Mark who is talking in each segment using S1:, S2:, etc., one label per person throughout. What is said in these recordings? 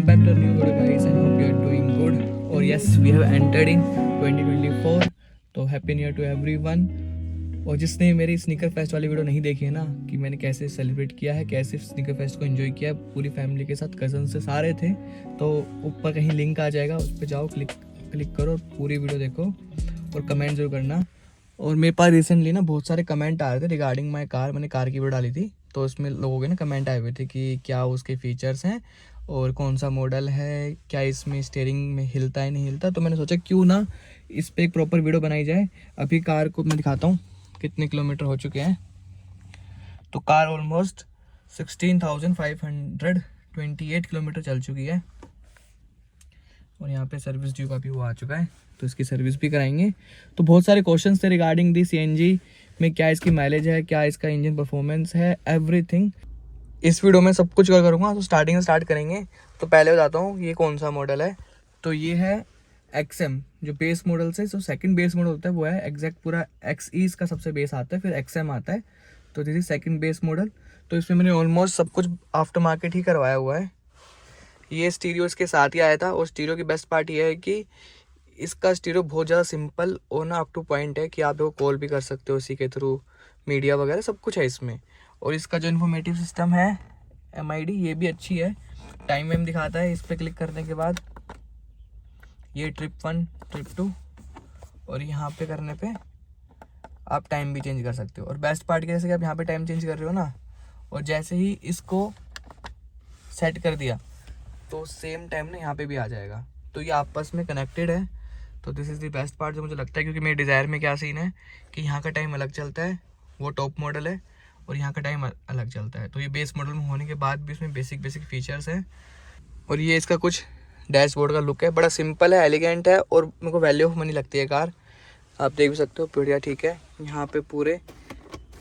S1: back to a new video guys and hope you are doing good. और yes, we have entered in 2024. तो happy new year to everyone. और जिसने मेरी sneaker fest वाली video नहीं देखी है ना, कि मैंने कैसे सेलिब्रेट किया है, कैसे स्नीकर फेस्ट को एंजॉय किया पूरी फैमिली के साथ, कज़न से सारे थे, तो ऊपर कहीं लिंक आ जाएगा, उस पर जाओ, क्लिक करो और पूरी वीडियो देखो और कमेंट जरूर करना. और मेरे पास रिसेंटली ना बहुत सारे कमेंट आ रहे थे रिगार्डिंग माई कार. मैंने कार की वीडियो डाली थी तो उसमें लोगों के ना कमेंट आए हुए थे कि क्या उसके फीचर्स हैं और कौन सा मॉडल है, क्या इसमें स्टीयरिंग में हिलता है नहीं हिलता. तो मैंने सोचा क्यों ना इस पर एक प्रॉपर वीडियो बनाई जाए. अभी कार को मैं दिखाता हूँ कितने किलोमीटर हो चुके हैं. तो कार ऑलमोस्ट 16,528 किलोमीटर चल चुकी है. और यहाँ पे सर्विस ड्यू का भी वो आ चुका है, तो इसकी सर्विस भी कराएंगे. तो बहुत सारे क्वेश्चंस थे रिगार्डिंग दी CNG में, क्या इसकी माइलेज है, क्या इसका इंजन परफॉर्मेंस है, एवरीथिंग इस वीडियो में सब कुछ कवर करूँगा. तो स्टार्टिंग से स्टार्ट करेंगे. तो पहले बताता हूँ ये कौन सा मॉडल है. तो ये है XM, जो बेस मॉडल से जो सेकंड बेस मॉडल होता है वो है एग्जैक्ट पूरा XE इसका सबसे बेस आता है, फिर XM आता है. तो this is second base model. तो इसमें मैंने ऑलमोस्ट सब कुछ आफ्टर मार्केट ही करवाया हुआ है. ये स्टीरियो इसके साथ ही आया था. और स्टीरियो की बेस्ट पार्ट ये है कि इसका स्टीरियो बहुत ज़्यादा सिंपल और ना अप टू पॉइंट है, कि आप देखो कॉल भी कर सकते हो इसी के थ्रू, मीडिया वगैरह सब कुछ है इसमें. और इसका जो इन्फॉर्मेटिव सिस्टम है MID, ये भी अच्छी है. टाइम वाइम दिखाता है इस पर क्लिक करने के बाद. ये ट्रिप 1 ट्रिप 2 और यहाँ पे करने पे आप टाइम भी चेंज कर सकते हो. और बेस्ट पार्ट जैसे कि आप यहाँ पे टाइम चेंज कर रहे हो ना, और जैसे ही इसको सेट कर दिया तो सेम टाइम ना यहाँ पे भी आ जाएगा. तो ये आपस में कनेक्टेड है. तो this is the best part जो मुझे लगता है, क्योंकि मेरे डिज़ायर में क्या सीन है कि यहाँ का टाइम अलग चलता है, वो टॉप मॉडल है, और यहाँ का टाइम अलग चलता है. तो ये बेस मॉडल में होने के बाद भी इसमें बेसिक फीचर्स हैं. और ये इसका कुछ डैशबोर्ड का लुक है, बड़ा सिंपल है, एलिगेंट है, और मेरे को वैल्यू ऑफ मनी लगती है कार. आप देख भी सकते हो, बढ़िया ठीक है. यहाँ पे पूरे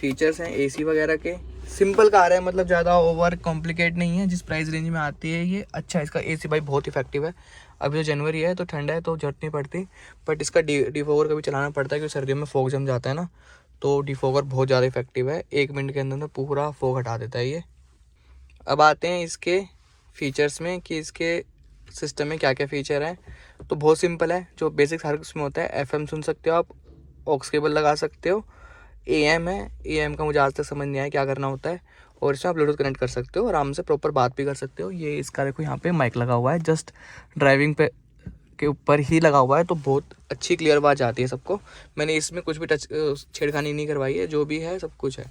S1: फीचर्स हैं AC वगैरह के. सिंपल कार है, मतलब ज़्यादा ओवर कॉम्प्लिकेट नहीं है. जिस प्राइस रेंज में आती है ये अच्छा है. इसका AC भाई बहुत इफेक्टिव है. अभी तो जनवरी है तो ठंडा है तो जरूरत नहीं पड़ती, बट इसका डिफोगर कभी चलाना पड़ता है, क्योंकि सर्दियों में फॉग जम जाता है ना. तो डिफोगर बहुत ज़्यादा इफेक्टिव है, 1 मिनट के अंदर पूरा फॉग हटा देता है ये. अब आते हैं इसके फीचर्स में कि इसके सिस्टम में क्या क्या फ़ीचर हैं. तो बहुत सिंपल है, जो बेसिक हर उसमें होता है. FM सुन सकते हो आप, ऑक्स केबल लगा सकते हो. AM है, AM का मुझे आज तक समझ नहीं आया क्या करना होता है. और इसमें आप ब्लूटूथ कनेक्ट कर सकते हो, आराम से प्रॉपर बात भी कर सकते हो. ये इसका देखो यहाँ पे माइक लगा हुआ है, जस्ट ड्राइविंग पे के ऊपर ही लगा हुआ है, तो बहुत अच्छी क्लियर आवाज़ आती है सबको. मैंने इसमें कुछ भी छेड़खानी नहीं करवाई है, जो भी है सब कुछ है.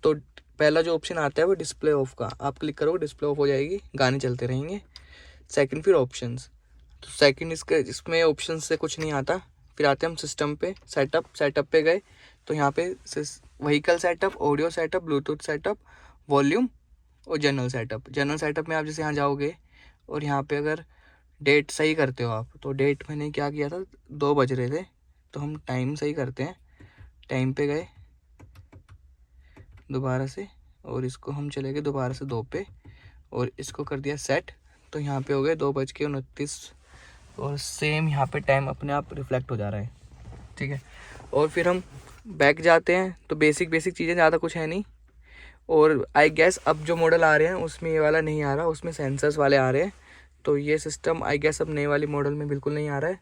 S1: तो पहला जो ऑप्शन आता है वो डिस्प्ले ऑफ का, आप क्लिक करोगे डिस्प्ले ऑफ हो जाएगी, गाने चलते रहेंगे. सेकंड फिर ऑप्शंस. तो सेकंड इसमें ऑप्शंस से कुछ नहीं आता. फिर आते हैं हम सिस्टम पे, सेटअप पे गए तो यहाँ पे vehicle setup, audio setup, Bluetooth setup, volume और जनरल सेटअप में आप जैसे यहाँ जाओगे और यहाँ पे अगर डेट सही करते हो आप, तो डेट मैंने क्या किया था, 2 बज रहे थे, तो हम टाइम सही करते हैं. टाइम पे गए दोबारा से, और इसको हम चले गए दोबारा से 2 पे, और इसको कर दिया सेट. तो यहाँ पे हो गए 2:29, और सेम यहाँ पे टाइम अपने आप रिफ्लेक्ट हो जा रहा है. ठीक है. और फिर हम बैक जाते हैं. तो बेसिक चीज़ें, ज़्यादा कुछ है नहीं. और आई गेस अब जो मॉडल आ रहे हैं उसमें ये वाला नहीं आ रहा, उसमें सेंसर्स वाले आ रहे हैं. तो ये सिस्टम आई गेस अब नए वाली मॉडल में बिल्कुल नहीं आ रहा है.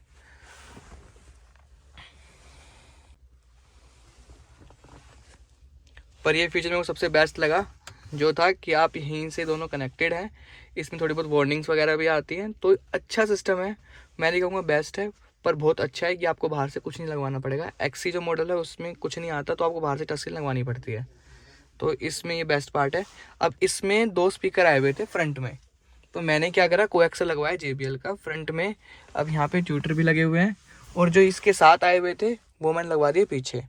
S1: पर ये फीचर मेरे को सबसे बेस्ट लगा, जो था कि आप यहीं से दोनों कनेक्टेड हैं. इसमें थोड़ी बहुत वार्निंग्स वगैरह भी आती हैं. तो अच्छा सिस्टम है, मैं नहीं कहूँगा बेस्ट है, पर बहुत अच्छा है कि आपको बाहर से कुछ नहीं लगवाना पड़ेगा. XC जो मॉडल है उसमें कुछ नहीं आता, तो आपको बाहर से टच स्क्रीन लगवानी पड़ती है. तो इसमें ये बेस्ट पार्ट है. अब इसमें 2 स्पीकर आए हुए थे फ्रंट में, तो मैंने क्या करा, कोएक्सल लगवाया JBL का फ्रंट में. अब यहाँ पे ट्यूटर भी लगे हुए हैं, और जो इसके साथ आए हुए थे वो मैंने लगवा दिए पीछे.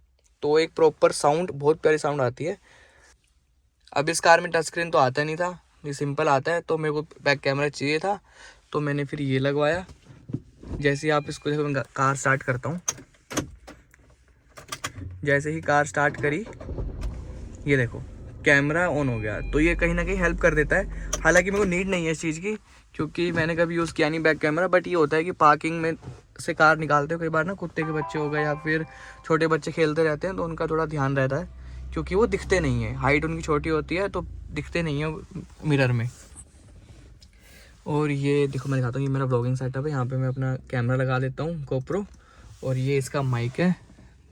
S1: तो एक प्रॉपर साउंड, बहुत प्यारी साउंड आती है. अब इस कार में टच स्क्रीन तो आता नहीं था, ये सिंपल आता है. तो मेरे को बैक कैमरा चाहिए था, तो मैंने फिर ये लगवाया. जैसे ही आप इसको, मैं कार स्टार्ट करता हूँ, जैसे ही कार स्टार्ट करी, ये देखो कैमरा ऑन हो गया. तो ये कहीं ना कहीं हेल्प कर देता है. हालांकि मेरे को नीड नहीं है इस चीज़ की, क्योंकि मैंने कभी यूज़ किया नहीं बैक कैमरा. बट ये होता है कि पार्किंग में से कार निकालते हो कई बार ना, कुत्ते के बच्चे हो गए या फिर छोटे बच्चे खेलते रहते हैं, तो उनका थोड़ा ध्यान रहता है, क्योंकि वो दिखते नहीं है, हाइट उनकी छोटी होती है तो दिखते नहीं है मिरर में. और ये देखो मैं दिखाता हूँ, ये मेरा ब्लॉगिंग सेटअप है। यहाँ पे मैं अपना कैमरा लगा देता हूँ GoPro, और ये इसका माइक है,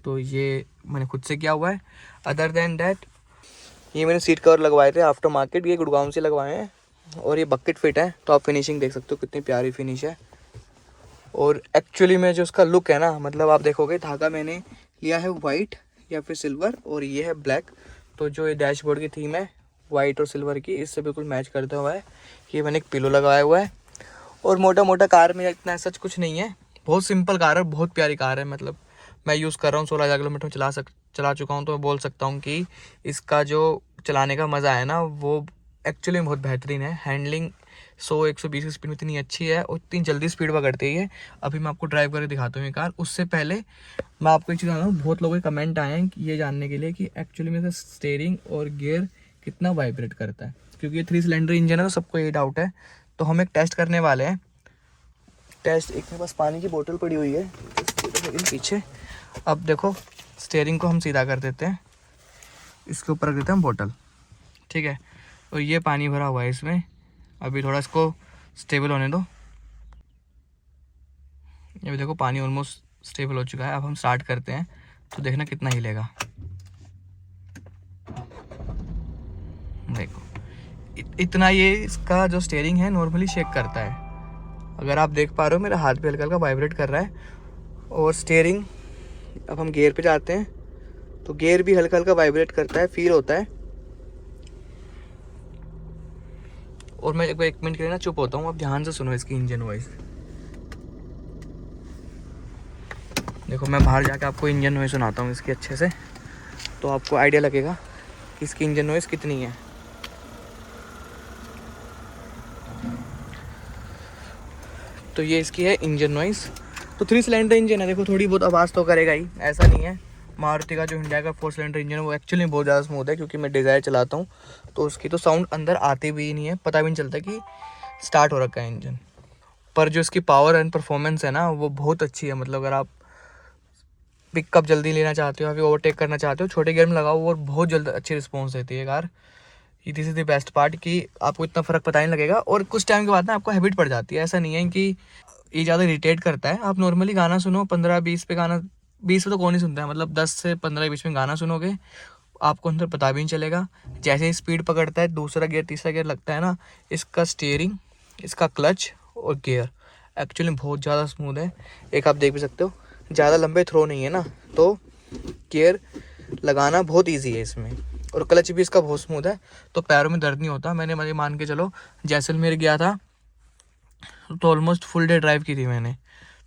S1: तो ये मैंने खुद से किया हुआ है। अदर देन डैट ये मैंने सीट कवर लगवाए थे आफ्टर मार्केट, ये गुड़गांव से लगवाए हैं, और ये बकेट फिट है। तो आप फिनिशिंग देख सकते हो कितनी प्यारी फिनिश है। और एक्चुअली में जो उसका लुक है ना, मतलब आप देखोगे धागा मैंने लिया है वाइट या फिर सिल्वर, और ये है ब्लैक। तो जो ये डैशबोर्ड की थीम है वाइट और सिल्वर की, इससे बिल्कुल मैच करता हुआ है। ये मैंने एक पिलो लगाया हुआ है। और मोटा मोटा कार में इतना सच कुछ नहीं है, बहुत सिंपल कार है, बहुत प्यारी कार है। मतलब मैं यूज़ कर रहा हूँ, 16,000 किलोमीटर चला चुका हूँ, तो मैं बोल सकता हूँ कि इसका जो चलाने का मज़ा है ना, वो एक्चुअली बहुत बेहतरीन है। हैंडलिंग 100-120 की स्पीड में इतनी अच्छी है और इतनी जल्दी स्पीड पकड़ती है। अभी मैं आपको ड्राइव करके दिखाता हूँ ये कार। उससे पहले मैं आपको एक चीज़ बता रहा हूँ, बहुत लोगों के कमेंट आए हैं ये जानने के लिए कि एक्चुअली में इसका स्टीयरिंग और गियर कितना वाइब्रेट करता है, क्योंकि ये 3 सिलेंडर इंजन है, तो सबको ये डाउट है। तो हम एक टेस्ट करने वाले हैं। टेस्ट, एक मेरे पास पानी की बोतल पड़ी हुई है पीछे। अब देखो स्टीयरिंग को हम सीधा कर देते हैं, इसके ऊपर रख देते हैं बोतल, ठीक है। और ये पानी भरा हुआ है इसमें। अभी थोड़ा इसको स्टेबल होने दो। ये भी देखो पानी ऑलमोस्ट स्टेबल हो चुका है। अब हम स्टार्ट करते हैं, तो देखना कितना हिलेगा। देखो इतना ये इसका जो स्टीयरिंग है नॉर्मली शेक करता है। अगर आप देख पा रहे हो मेरा हाथ भी हल्का हल्का वाइब्रेट कर रहा है। और स्टीयरिंग, अब हम गियर पे जाते हैं, तो गियर भी हल्का हल्का वाइब्रेट करता है, फील होता है। और मैं एक मिनट के लिए ना चुप होता हूँ, अब ध्यान से सुनो इसकी इंजन वॉइस। देखो मैं बाहर जाके आपको इंजन वॉइस सुनाता हूँ इसकी अच्छे से, तो आपको आइडिया लगेगा कि इसकी इंजन वॉइस कितनी है। तो ये इसकी है इंजन नॉइस। तो 3 सिलेंडर इंजन है, देखो थोड़ी बहुत आवाज़ तो करेगा ही, ऐसा नहीं है। मारुति का जो हुंडई का 4 सिलेंडर इंजन है वो एक्चुअली बहुत ज़्यादा स्मूथ है, क्योंकि मैं डिज़ायर चलाता हूँ, तो उसकी तो साउंड अंदर आती भी नहीं है, पता भी नहीं चलता कि स्टार्ट हो रखा है इंजन। पर जो इसकी पावर एंड परफॉर्मेंस है ना, वो बहुत अच्छी है। मतलब अगर आप पिकअप जल्दी लेना चाहते हो या फिर ओवरटेक करना चाहते हो, छोटे गियर में लगाओ और बहुत जल्द अच्छी रिस्पॉन्स देती है car. This is the best part कि आपको इतना फ़र्क पता नहीं लगेगा, और कुछ टाइम के बाद ना आपको हैबिट पड़ जाती है। ऐसा नहीं है कि ये ज़्यादा इरिटेट करता है। आप नॉर्मली गाना सुनो 15-20 पे, गाना 20 पे तो कौन ही सुनता है, मतलब 10 से 15 के बीच में गाना सुनोगे, आपको अंदर पता भी नहीं चलेगा। जैसे ही स्पीड पकड़ता है, दूसरा गियर तीसरा गियर लगता है ना, इसका स्टीयरिंग, इसका क्लच और गियर एक्चुअली बहुत ज़्यादा स्मूथ है। एक आप देख भी सकते हो, ज़्यादा लंबे थ्रो नहीं है ना, तो गियर लगाना बहुत ईजी है इसमें। और क्लच भी इसका बहुत स्मूथ है, तो पैरों में दर्द नहीं होता। मैंने मान के चलो जैसलमेर गया था, तो ऑलमोस्ट फुल डे ड्राइव की थी मैंने,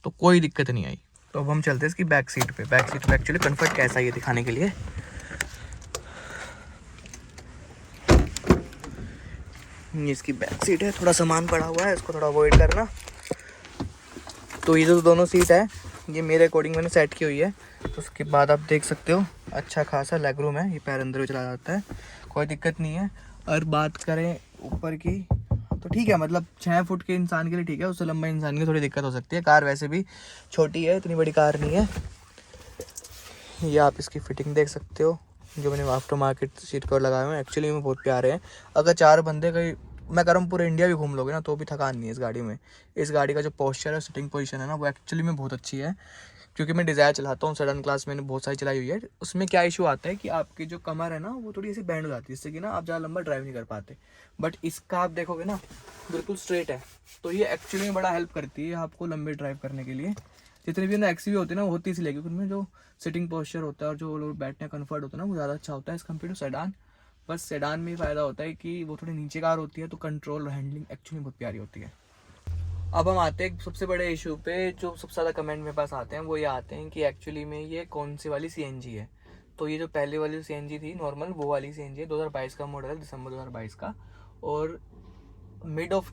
S1: तो कोई दिक्कत नहीं आई। तो अब हम चलते हैं इसकी बैक सीट पे एक्चुअली कंफर्ट कैसा है ये दिखाने के लिए। ये इसकी बैक सीट है, थोड़ा सामान पड़ा हुआ है, इसको थोड़ा अवॉइड करना। तो ये जो दोनों सीट है ये मेरे अकॉर्डिंग मैंने सेट की हुई है। तो उसके बाद आप देख सकते हो अच्छा खासा लेग रूम है, ये पैर अंदर भी चला जाता है, कोई दिक्कत नहीं है। और बात करें ऊपर की, तो ठीक है, मतलब 6 फुट के इंसान के लिए ठीक है, उससे लंबा इंसान की थोड़ी दिक्कत हो सकती है। कार वैसे भी छोटी है, इतनी बड़ी कार नहीं है। ये आप इसकी फिटिंग देख सकते हो, जो मैंने आफ्टर मार्केट सीट कवर लगाए हुए हैं, एक्चुअली में बहुत प्यारे हैं। अगर 4 बंदे कहीं, मैं कह रहा हूँ पूरे इंडिया भी घूम लोगे ना, तो भी थकान नहीं है इस गाड़ी में। इस गाड़ी का जो पोस्चर है, सिटिंग पोजीशन है ना, वो एक्चुअली में बहुत अच्छी है। क्योंकि मैं डिज़ायर चलाता हूँ, सेडान क्लास मैंने बहुत सारी चलाई हुई है। उसमें क्या इशू आता है कि आपकी जो कमर है ना, वो थोड़ी सी बैंड हो जाती है, जिससे कि ना आप ज़्यादा लंबा ड्राइव नहीं कर पाते। बट इसका आप देखोगे ना बिल्कुल स्ट्रेट है, तो ये एक्चुअली में बड़ा हेल्प करती है आपको लंबे ड्राइव करने के लिए। जितने भी ना एक्सयूवी होते हैं ना, वो होती इसलिए क्योंकि उनमें जो सिटिंग पोस्चर होता है और जो लोग बैठने का कंफर्ट होता है ना, वो ज़्यादा अच्छा होता है एज़ कम्पेयर टू सेडान। बस सेडान में फ़ायदा होता है कि वो थोड़ी नीचे कार होती है, तो कंट्रोल और हैंडलिंग एक्चुअली बहुत प्यारी होती है। अब हम आते हैं सबसे बड़े इशू पे, जो सबसे ज़्यादा कमेंट मेरे पास आते हैं, वो ये आते हैं कि एक्चुअली में ये कौन सी वाली CNG है। तो ये जो पहले वाली CNG थी नॉर्मल, वो वाली CNG है, 2022 का मॉडल है, दिसंबर 2022 का। और मिड ऑफ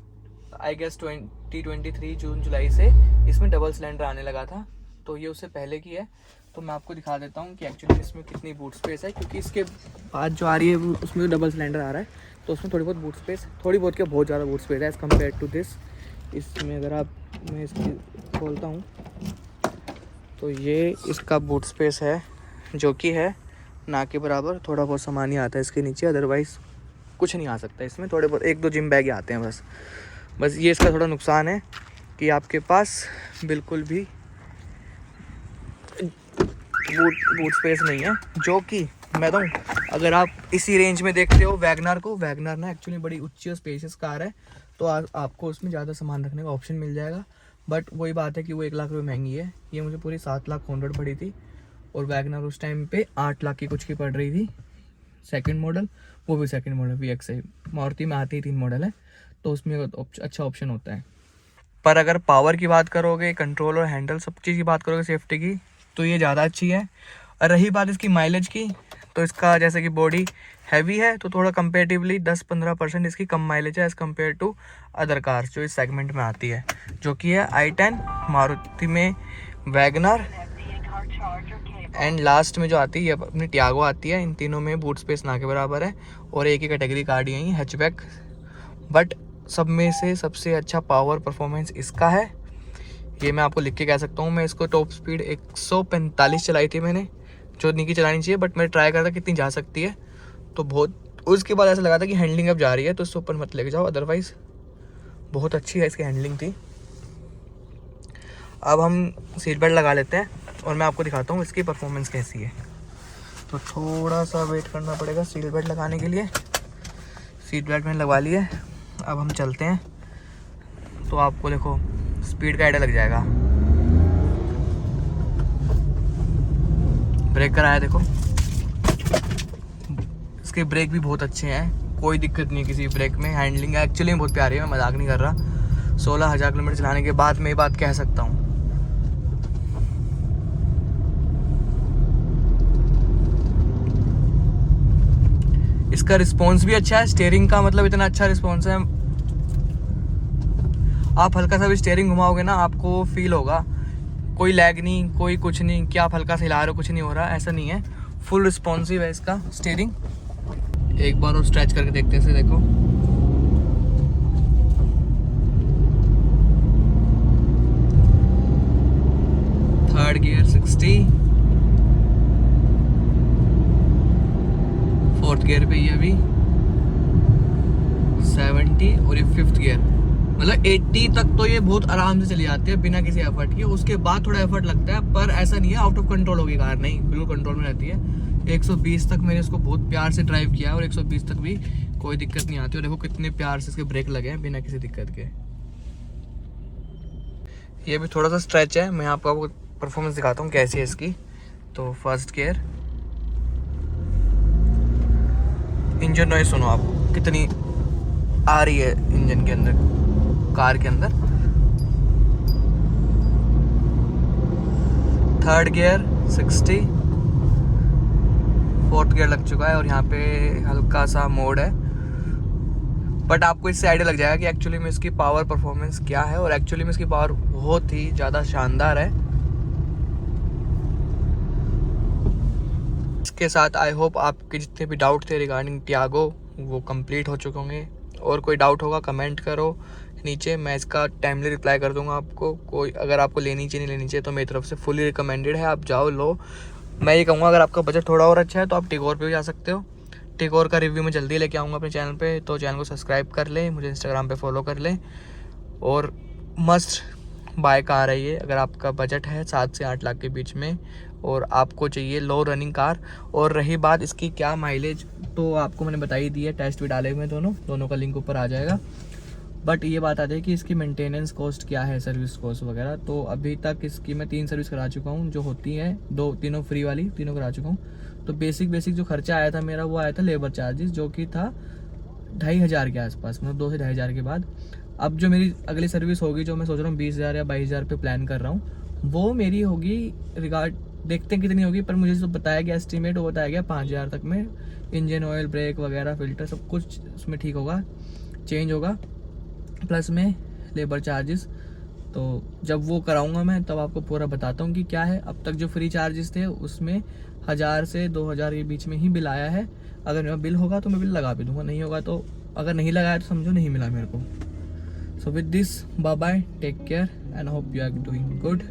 S1: आई गेस 2023 जून जुलाई से इसमें डबल सिलेंडर आने लगा था, तो ये उससे पहले की है। तो मैं आपको दिखा देता हूँ कि एक्चुअली इसमें कितनी बूट स्पेस है, क्योंकि इसके बाद जो आ रही है उसमें डबल सिलेंडर आ रहा है, तो उसमें थोड़ी बहुत बूट स्पेस, थोड़ी बहुत क्या बहुत ज़्यादा बूट स्पेस है एज़ कम्पेयर टू दिस। इसमें अगर आप, मैं इसकी खोलता हूँ, तो ये इसका बूट स्पेस है, जो कि है ना के बराबर। थोड़ा बहुत सामान ही आता है इसके नीचे, अदरवाइज़ कुछ नहीं आ सकता इसमें। थोड़े बहुत 1-2 जिम बैग ही आते हैं बस। बस ये इसका थोड़ा नुकसान है कि आपके पास बिल्कुल भी बूट स्पेस नहीं है, जो कि मैं बताऊँ, अगर आप इसी रेंज में देखते हो वैगनर को, वैगनर ना एक्चुअली बड़ी उच्च स्पेशियस कार है, तो आपको उसमें ज़्यादा सामान रखने का ऑप्शन मिल जाएगा। बट वही बात है कि वो 1 लाख रुपये महंगी है। ये मुझे पूरी 7 लाख 100 पड़ी थी, और वैगनर उस टाइम पे 8 लाख की कुछ की पड़ रही थी। सेकंड मॉडल, वो भी सेकंड मॉडल VX है। मारुति में आती ही 3 मॉडल है, तो उसमें अच्छा ऑप्शन होता है। पर अगर पावर की बात करोगे, कंट्रोल और हैंडल सब चीज़ की बात करोगे, सेफ्टी की, तो ये ज़्यादा अच्छी है। और रही बात इसकी माइलेज की, तो इसका जैसे कि बॉडी हैवी है, तो थोड़ा कंपेरेटिवली 10-15% इसकी कम माइलेज है as compare to other cars जो इस सेगमेंट में आती है, जो कि है i10, मारुति में वैगनर, एंड लास्ट में जो आती है ये अपनी टियागो आती है। इन तीनों में बूट स्पेस ना के बराबर है, और एक ही कैटेगरी गाड़ी है हैचबैक। बट सब में से सबसे अच्छा पावर परफॉर्मेंस इसका है, ये मैं आपको लिख के कह सकता हूँ। मैं इसको टॉप स्पीड 145 चलाई थी मैंने, जो नहीं की चलानी चाहिए, बट मैं ट्राई करता कितनी जा सकती है, तो बहुत। उसके बाद ऐसा लगा था कि हैंडलिंग अब जा रही है, तो इससे ऊपर मत लेके जाओ, अदरवाइज़ बहुत अच्छी है इसकी हैंडलिंग थी। अब हम सीट बेल्ट लगा लेते हैं और मैं आपको दिखाता हूँ इसकी परफॉर्मेंस कैसी है। तो थोड़ा सा वेट करना पड़ेगा सीट बेल्ट लगाने के लिए। सीट बेल्ट मैंने लगवा ली है, अब हम चलते हैं। तो आपको देखो स्पीड का आइडिया लग जाएगा। ब्रेक कराया देखो, इसके ब्रेक भी बहुत अच्छे हैं, कोई दिक्कत नहीं किसी ब्रेक में। हैंडलिंग एक्चुअली बहुत प्यारी है, मैं मजाक नहीं कर रहा। 16,000 किलोमीटर चलाने के बाद मैं ये बात कह सकता हूँ। इसका रिस्पॉन्स भी अच्छा है, स्टीयरिंग का मतलब इतना अच्छा रिस्पॉन्स है, आप हल्का सा भी स्टीयरिंग घुमाओगे ना, आपको फील होगा कोई लैग नहीं, कोई कुछ नहीं कि आप हल्का सा हिला रहे हो कुछ नहीं हो रहा, ऐसा नहीं है। फुल रिस्पॉन्सिव है इसका स्टीयरिंग। एक बार और स्ट्रेच करके देखते हैं, देखो थर्ड गियर 60, फोर्थ गियर पे ये अभी 70, और ये फिफ्थ गियर, मतलब 80 तक तो ये बहुत आराम से चली जाती है बिना किसी एफर्ट के। उसके बाद थोड़ा एफर्ट लगता है, पर ऐसा नहीं है आउट ऑफ कंट्रोल होगी कार, नहीं, बिल्कुल कंट्रोल में रहती है। 120 तक मैंने इसको बहुत प्यार से ड्राइव किया है, और 120 तक भी कोई दिक्कत नहीं आती। और देखो कितने प्यार से इसके ब्रेक लगे हैं बिना किसी दिक्कत के। ये भी थोड़ा सा स्ट्रेच है, मैं आपको परफॉर्मेंस दिखाता हूँ कैसी है इसकी। तो फर्स्ट गियर, इंजन नॉइज सुनो आप कितनी आ रही है इंजन के अंदर, कार के अंदर। थर्ड गियर 60, फोर्थ गियर लग चुका है, और यहाँ पे हल्का सा मोड है। बट आपको इससे आइडिया लग जाएगा कि एक्चुअली में इसकी पावर परफॉर्मेंस क्या है, और एक्चुअली में इसकी पावर बहुत ही ज़्यादा शानदार है। इसके साथ आई होप आपके जितने भी डाउट थे रिगार्डिंग टियागो वो कंप्लीट हो चुके होंगे। और कोई डाउट होगा कमेंट करो नीचे, मैं इसका टाइमली रिप्लाई कर दूंगा आपको। कोई अगर आपको लेनी चाहिए नहीं लेनी चाहिए, तो मेरी तरफ से फुली रिकमेंडेड है, आप जाओ लो। मैं ये कहूँगा अगर आपका बजट थोड़ा और अच्छा है तो आप टिगोर पे भी जा सकते हो। टिगोर का रिव्यू मैं जल्दी लेके आऊँगा अपने चैनल पे, तो चैनल को सब्सक्राइब कर लें, मुझे इंस्टाग्राम पे फॉलो कर लें। और मस्ट बाय कार है ये, अगर आपका बजट है 7 से 8 लाख के बीच में और आपको चाहिए लो रनिंग कार। और रही बात इसकी क्या माइलेज, तो आपको मैंने बताई दी है, टेस्ट भी डाले हुए हैं दोनों का लिंक ऊपर आ जाएगा। बट ये बात आती है कि इसकी मेंटेनेंस कॉस्ट क्या है, सर्विस कॉस्ट वगैरह। तो अभी तक इसकी मैं 3 सर्विस करा चुका हूँ, जो होती है तीनों फ्री वाली, तीनों करा चुका हूँ। तो बेसिक जो खर्चा आया था मेरा, वो आया था लेबर चार्जेस, जो कि था 2,500 के आसपास, मतलब 2 से 2,500 के बाद। अब जो मेरी अगली सर्विस होगी, जो मैं सोच रहा हूँ 20,000 या 22,000 पे प्लान कर रहा हूँ, वो मेरी होगी देखते हैं कितनी होगी, पर मुझे जो बताया गया एस्टिमेट, वो बताया गया 5,000 तक में। इंजन ऑयल, ब्रेक वगैरह, फिल्टर सब कुछ उसमें ठीक होगा, चेंज होगा, प्लस में लेबर चार्जेस। तो जब वो कराऊंगा मैं, तब आपको पूरा बताता हूँ कि क्या है। अब तक जो फ्री चार्जेस थे उसमें 1,000 से 2,000 के बीच में ही बिल आया है। अगर मेरा बिल होगा तो मैं बिल लगा भी दूंगा, नहीं होगा तो, अगर नहीं लगाया तो समझो नहीं मिला मेरे को। So with this, bye bye, take care and hope you are doing good.